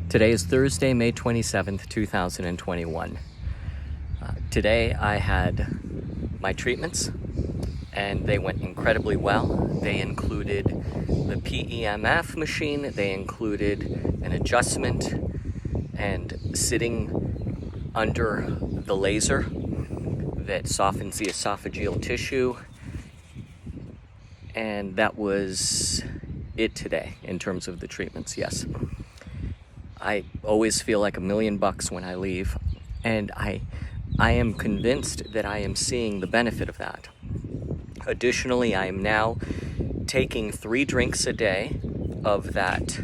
Today is Thursday, May 27th, 2021. Today I had my treatments and they went incredibly well. They included the PEMF machine, they included an adjustment and sitting under the laser that softens the esophageal tissue, and that was it today in terms of the treatments, yes. I always feel like $1 million when I leave, and I am convinced that I am seeing the benefit of that. Additionally, I am now taking 3 drinks a day of that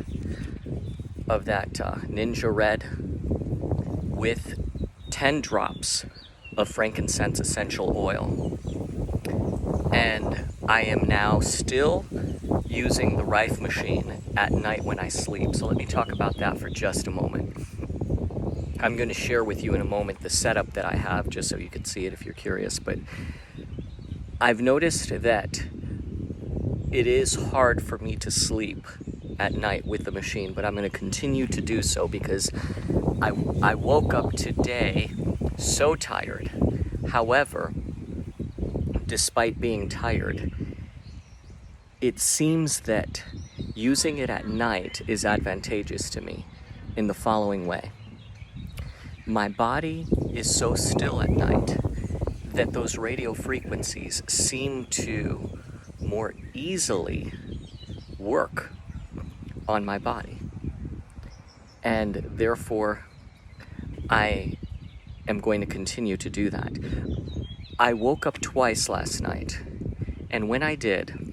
Ninja Red with 10 drops of frankincense essential oil. And I am now still using the RIFE machine at night when I sleep. So let me talk about that for just a moment. I'm going to share with you in a moment the setup that I have, just so you can see it if you're curious. But I've noticed that it is hard for me to sleep at night with the machine, but I'm going to continue to do so because I woke up today so tired. However, despite being tired, it seems that using it at night is advantageous to me in the following way. My body is so still at night that those radio frequencies seem to more easily work on my body. And therefore, I am going to continue to do that. I woke up twice last night, and when I did,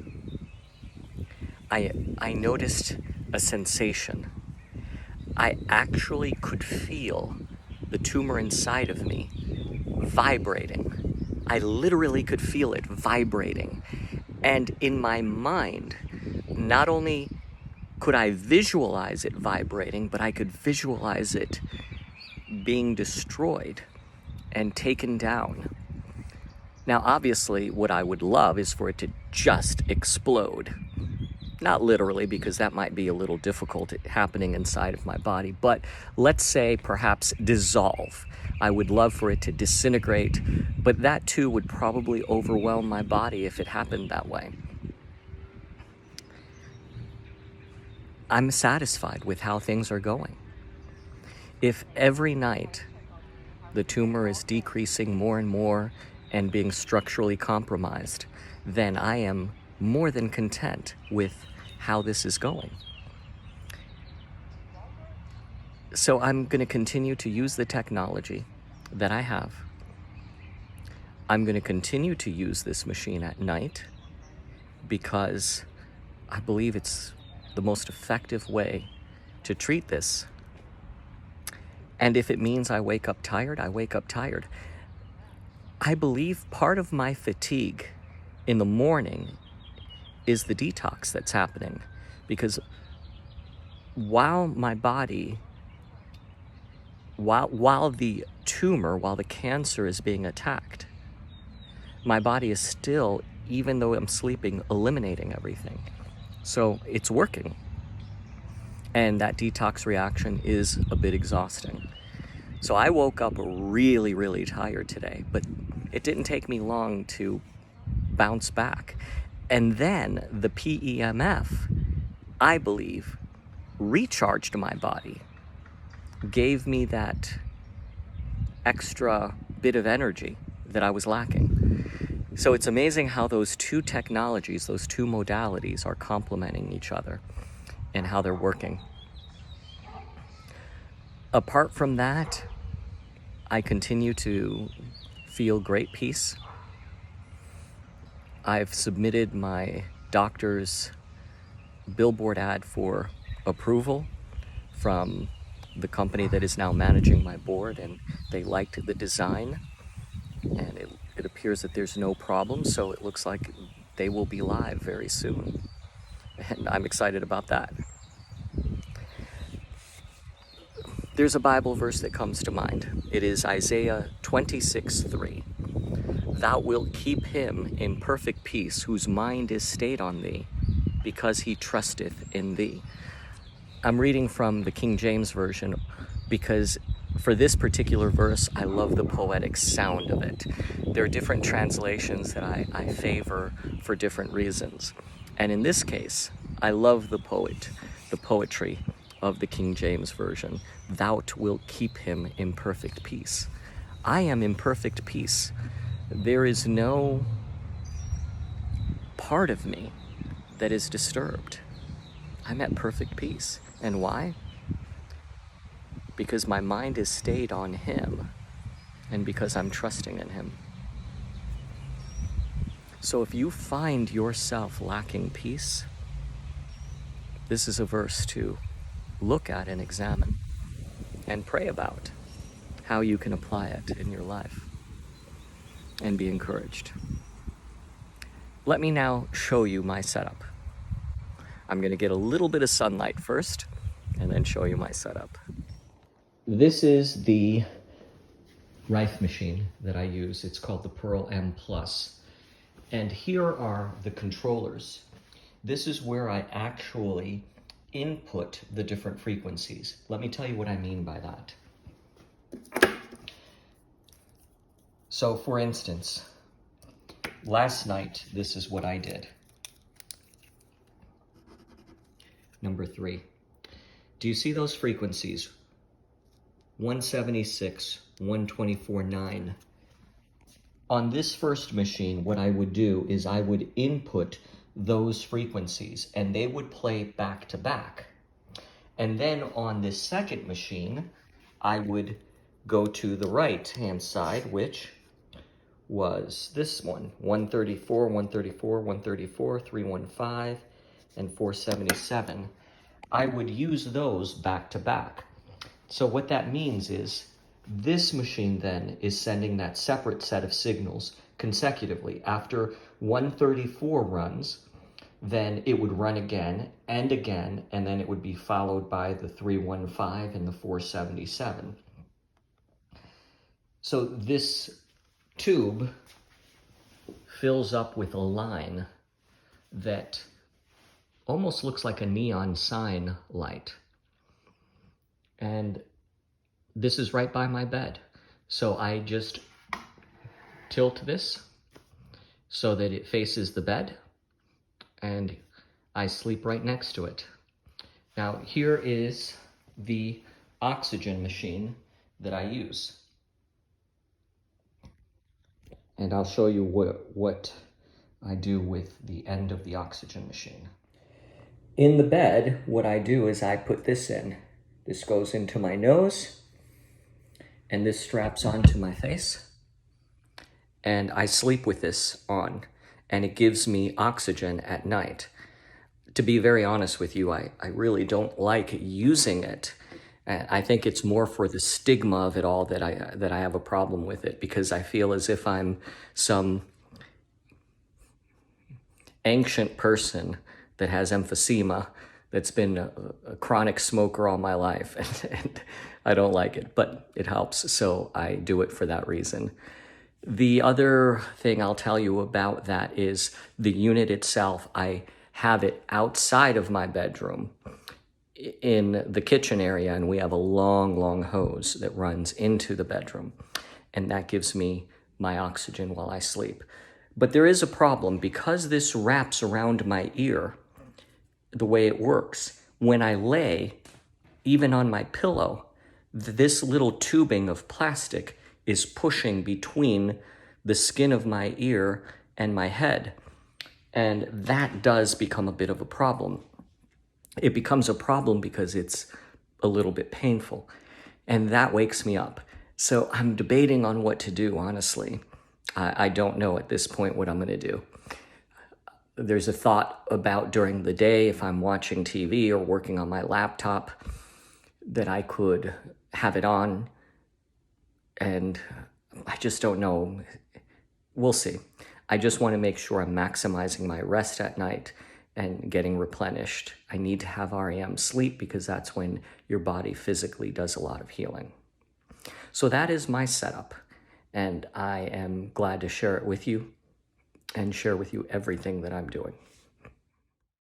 I noticed a sensation. I actually could feel the tumor inside of me vibrating. I literally could feel it vibrating. And in my mind, not only could I visualize it vibrating, but I could visualize it being destroyed and taken down. Now, obviously, what I would love is for it to just explode. Not literally, because that might be a little difficult happening inside of my body, but let's say perhaps dissolve. I would love for it to disintegrate, but that too would probably overwhelm my body if it happened that way. I'm satisfied with how things are going. If every night the tumor is decreasing more and more and being structurally compromised, then I am more than content with how this is going. So I'm going to continue to use the technology that I have. I'm going to continue to use this machine at night because I believe it's the most effective way to treat this. And if it means I wake up tired, I wake up tired. I believe part of my fatigue in the morning is the detox that's happening, because while my body, while the tumor, while the cancer is being attacked, my body is still, even though I'm sleeping, eliminating everything. So it's working. And that detox reaction is a bit exhausting. So I woke up really, really tired today, but it didn't take me long to bounce back. And then the PEMF, I believe, recharged my body, gave me that extra bit of energy that I was lacking. So it's amazing how those two technologies, those two modalities are complementing each other and how they're working. Apart from that, I continue to feel great peace. I've submitted my doctor's billboard ad for approval from the company that is now managing my board, and they liked the design, and it appears that there's no problem, so it looks like they will be live very soon, and I'm excited about that. There's a Bible verse that comes to mind. It is Isaiah 26:3. Thou wilt keep him in perfect peace, whose mind is stayed on thee, because he trusteth in thee. I'm reading from the King James Version because for this particular verse, I love the poetic sound of it. There are different translations that I favor for different reasons. And in this case, I love the poetry of the King James Version. Thou wilt keep him in perfect peace. I am in perfect peace. There is no part of me that is disturbed. I'm at perfect peace. And why? Because my mind is stayed on him and because I'm trusting in him. So if you find yourself lacking peace, this is a verse to look at and examine and pray about how you can apply it in your life and be encouraged. Let me now show you my setup. I'm going to get a little bit of sunlight first and then show you my setup. This is the RIFE machine that I use. It's called the PERL M+. And here are the controllers. This is where I actually input the different frequencies. Let me tell you what I mean by that. So for instance, last night, this is what I did. Number 3. Do you see those frequencies? 176, 124.9. On this first machine, what I would do is I would input those frequencies and they would play back to back. And then on this second machine, I would go to the right-hand side, which was this one, 134, 134, 134, 315, and 477. I would use those back to back. So what that means is this machine then is sending that separate set of signals consecutively. After 134 runs, then it would run again, and then it would be followed by the 315 and the 477. So this tube fills up with a line that almost looks like a neon sign light. And this is right by my bed. So I just tilt this so that it faces the bed and I sleep right next to it. Now here is the oxygen machine that I use. And I'll show you what I do with the end of the oxygen machine. In the bed, what I do is I put this in. This goes into my nose, and this straps onto my face. And I sleep with this on, and it gives me oxygen at night. To be very honest with you, I really don't like using it. I think it's more for the stigma of it all that I have a problem with it, because I feel as if I'm some ancient person that has emphysema, that's been a chronic smoker all my life, and I don't like it, but it helps, so I do it for that reason. The other thing I'll tell you about that is the unit itself. I have it outside of my bedroom in the kitchen area, and we have a long hose that runs into the bedroom, and that gives me my oxygen while I sleep. But there is a problem. Because this wraps around my ear, the way it works, when I lay, even on my pillow, this little tubing of plastic is pushing between the skin of my ear and my head. And that does become a bit of a problem. It becomes a problem because it's a little bit painful, and that wakes me up. So I'm debating on what to do, honestly. I don't know at this point what I'm going to do. There's a thought about during the day, if I'm watching TV or working on my laptop, that I could have it on, and I just don't know. We'll see. I just want to make sure I'm maximizing my rest at night and getting replenished. I need to have REM sleep because that's when your body physically does a lot of healing. So that is my setup, and I am glad to share it with you and share with you everything that I'm doing.